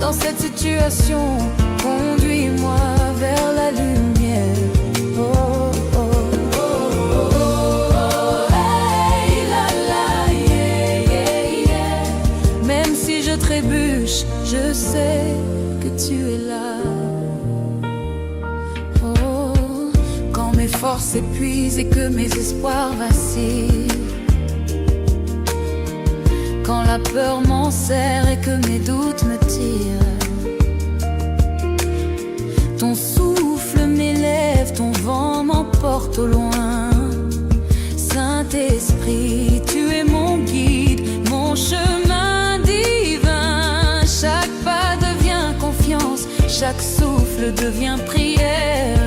Dans cette situation, conduis-moi vers la lumière. Même si je trébuche, je sais que tu es là. Quand mes forces s'épuisent et que mes espoirs vacillent, quand la peur m'enserre et que mes doutes me tirent, ton souffle m'élève, ton vent m'emporte au loin. Saint-Esprit, tu es mon guide, mon chemin divin. Chaque pas devient confiance, chaque souffle devient prière.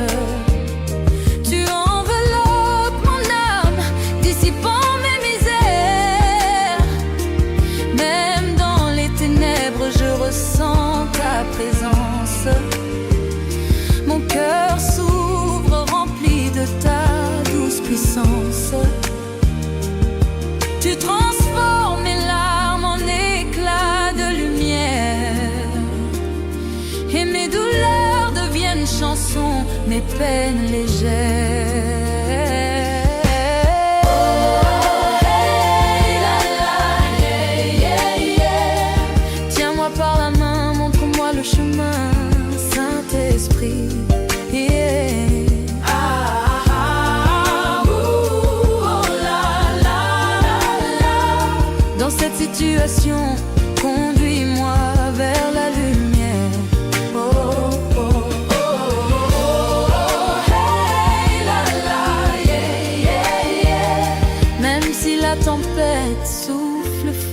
Tu enveloppes mon âme, dissipant mes misères. Même dans les ténèbres, je ressens ta présence. Mon cœur s'ouvre, rempli de ta douce puissance. Tu transformes mes larmes en éclats de lumière, et mes douleurs deviennent chansons, mes peines légères. Tiens-moi par la main, montre-moi le chemin, Saint-Esprit. Dans cette situation, conduis-moi vers la lumière.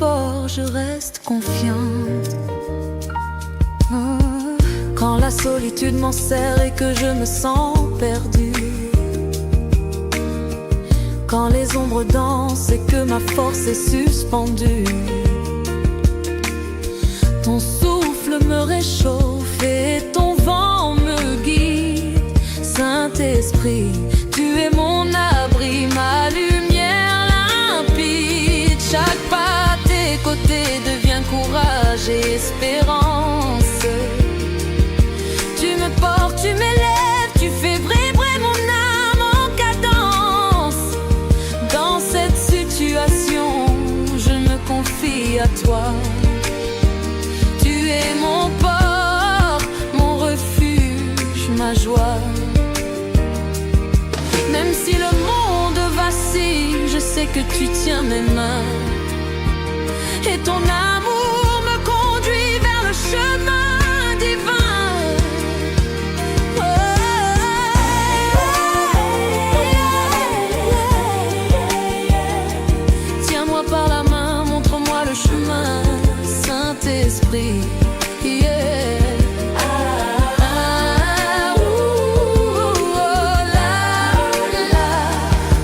fort, je reste confiante. Quand la solitude m'enserre et que je me sens perdue, quand les ombres dansent et que ma force est suspendue, ton souffle me réchauffe et ton vent me guide. Saint-Esprit, tu es mon abri, ma lumière limpide. Chaque pas à tes côtés devient courage et espérance. Tu me portes, tu m'élèves, tu fais vibrer mon âme en cadence. Dans cette situation, je me confie à toi. Tu es mon port, mon refuge, ma joie. Même si le monde vacille, je sais que tu tiens mes mains. Et ton amour me conduit vers le chemin divin. Tiens-moi par la main, montre-moi le chemin, Saint-Esprit.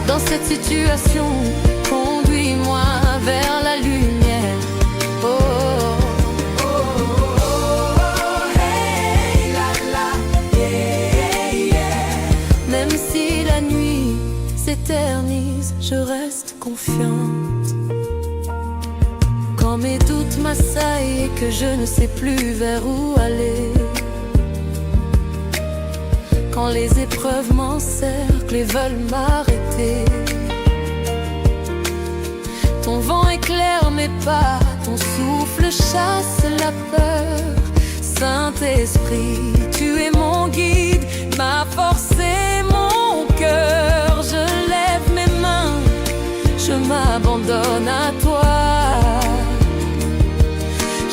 Dans cette situation, conduis-moi vers la lumière. Même si la nuit s'éternise, je reste confiante. Quand mes doutes m'assaillent et que je ne sais plus vers où aller, quand les épreuves m'encerclent et veulent m'arrêter, ton vent éclaire mes pas, ton souffle chasse la peur. Saint-Esprit, tu es mon guide, ma force et mon cœur. Je lève mes mains, je m'abandonne à toi.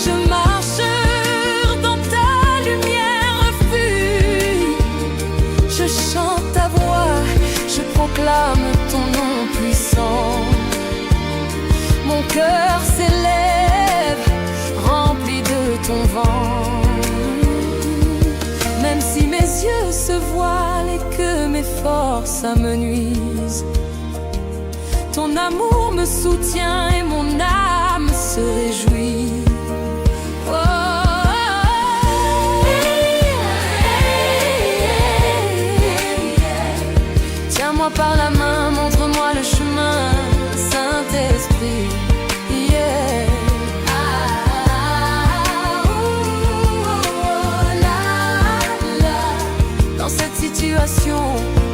Je marche dans ta lumière, refuge. Je chante ta voix, je proclame ton nom puissant. Mon cœur s'élève, rempli de ton vent. Même si mes yeux se voilent et que mes forces amenuisent, ton amour me soutient et mon âme se réjouit. Tiens-moi par la main, montre-moi le chemin, Saint-Esprit. Dans cette situation,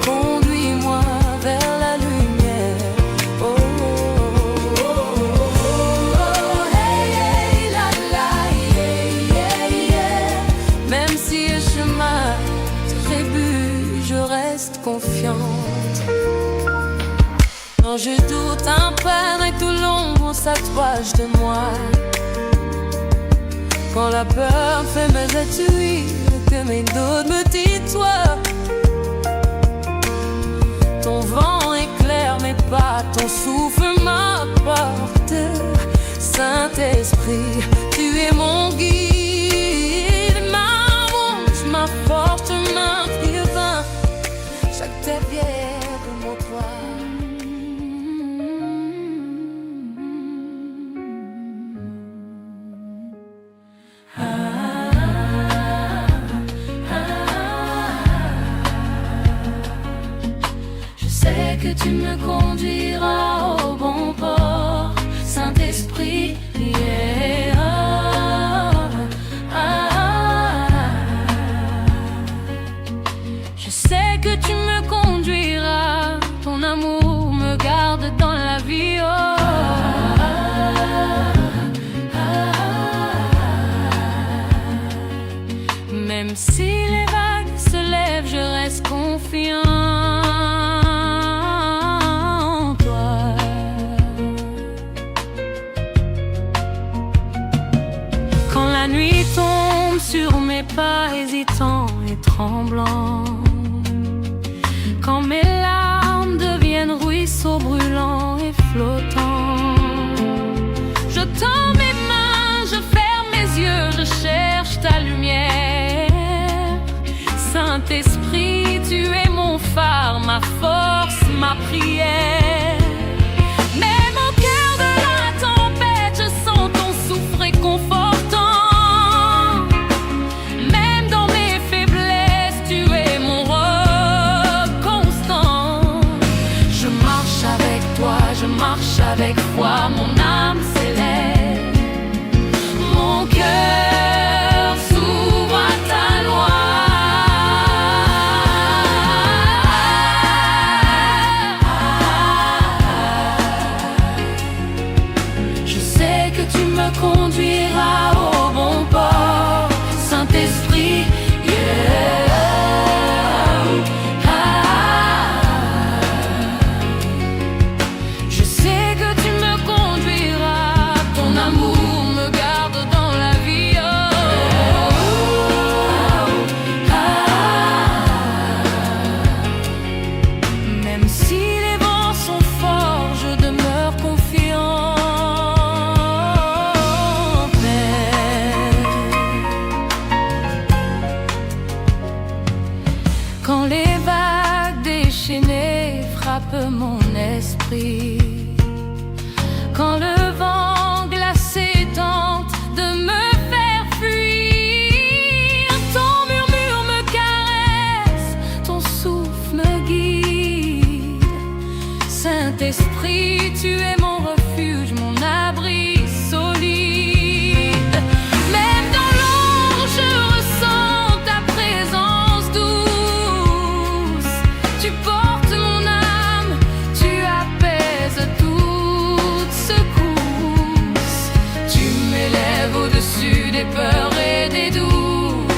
conduis-moi vers la lumière. Même si le chemin trébuche, je reste confiante. Quand je doute, un peine et tout l'ombre s'approche de moi. Quand la peur fait mes étuis, que mes doutes me tutoient. Ton vent éclaire mes pas, ton souffle m'apporte. Saint-Esprit, tu es mon guide, ma ronge, ma force, ma divin. Chaque terre de mon toit. Que tu me conduiras au bon port, Saint-Esprit, yeah. Je sais que tu me conduiras, ton amour me garde dans la vie, Même si les vagues se lèvent, je reste confiant. La nuit tombe sur mes pas hésitants et tremblants. Quand mes larmes deviennent ruisseaux brûlants et flottants, je t'en ma prière. Même au cœur de la tempête, je sens ton souffle réconfortant. Même dans mes faiblesses, tu es mon roc constant. Je marche avec toi, je marche avec foi, mon âme s'élève, mon cœur s'ouvre à ta loi. Je sais que tu me conduiras au bon port, Saint-Esprit, yeah. Je sais que tu me conduiras, ton amour me garde dans la vie. Même si les vents sont forts, je demeure confiant. Quand les vagues déchaînées frappent mon esprit, quand le vent glacé tente de me faire fuir, ton murmure me caresse, ton souffle me guide. Saint-Esprit, tu es mon refuge, mon abri solide. Même dans l'ombre, je ressens ta présence douce. Tu portes mon âme, tu apaises toute secousse. Tu m'élèves au-dessus des peurs et des doutes.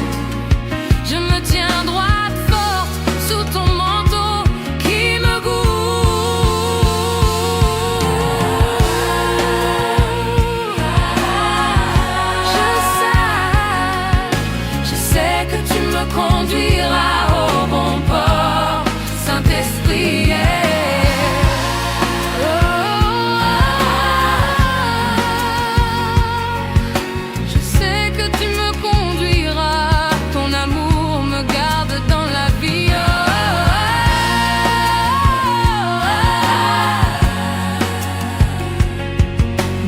Je me tiens droite, forte, sous ton manteau qui me je sais que tu me conduiras au bon port, Saint-Esprit, je sais que tu me conduiras, ton amour me garde dans la vie.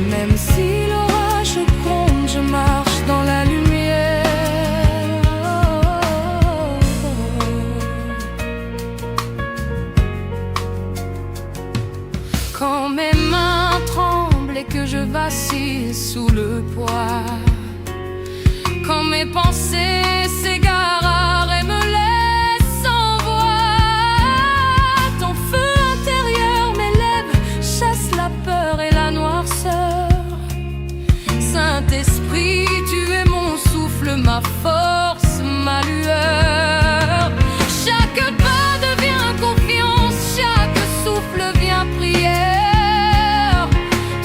Même si l'orage gronde, je marche dans la lumière. Quand mes mains tremblent et que je vacille sous le poids, quand mes pensées s'égarent et me laissent sans voix, ton feu intérieur m'élève, chasse la peur et la noirceur. Saint-Esprit, tu es mon souffle, ma force, ma lueur. Chaque pas devient confiance, chaque souffle vient prière.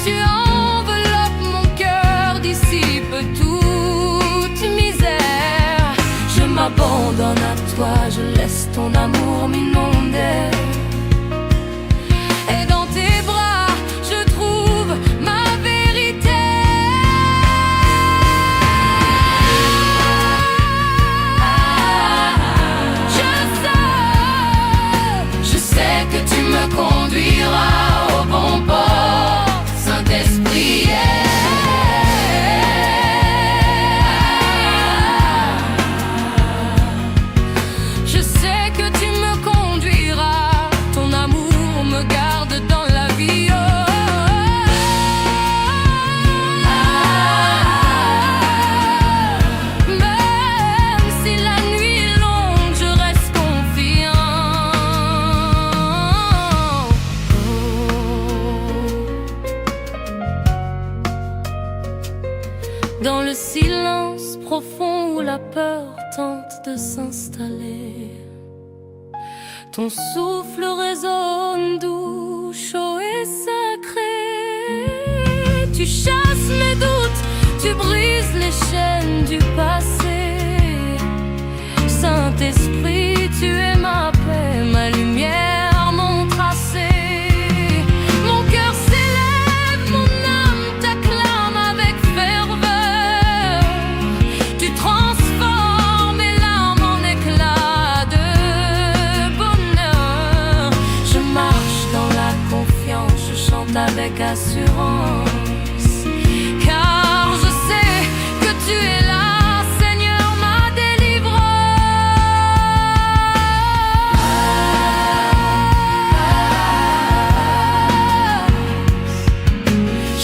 Tu enveloppes mon cœur, dissipe toute misère. Je m'abandonne à toi, je laisse ton amour m'inonder. Et dans tes bras, je trouve ma vérité. Je sais que tu me conduiras au bon port, Saint-Esprit, je sais que tu me conduiras, ton amour me garde dans la vie. Même si la nuit est longue, je reste confiant. Dans le silence profond où la peur tente de s'installer, ton souffle résonne doux, chaud et sacré. Tu chasses mes doutes, tu brises les chaînes du passé. Saint-Esprit, tu es ma paix, ma lumière, mon tracé. Mon cœur s'élève, mon âme t'acclame avec ferveur. Tu transformes mes larmes en éclats de bonheur. Je marche assurance. Car je sais que tu es là, Seigneur, ma délivrance.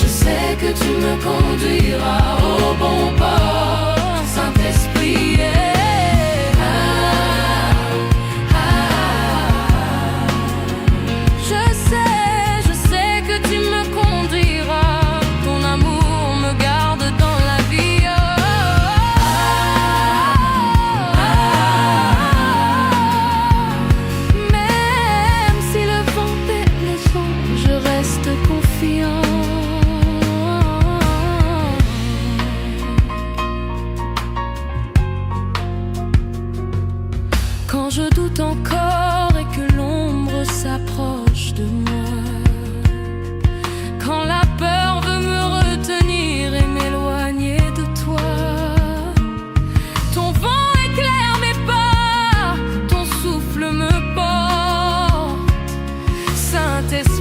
Je sais que tu me conduiras au bon port, Saint-Esprit. Je sais que tu me conduiras, ton amour me garde dans la vie. Même si le vent et les vents, je reste confiant. Quand je doute encore et que l'ombre s'approche de moi, quand la peur veut me retenir et m'éloigner de toi, ton vent éclaire mes pas, ton souffle me porte, Saint-Esprit.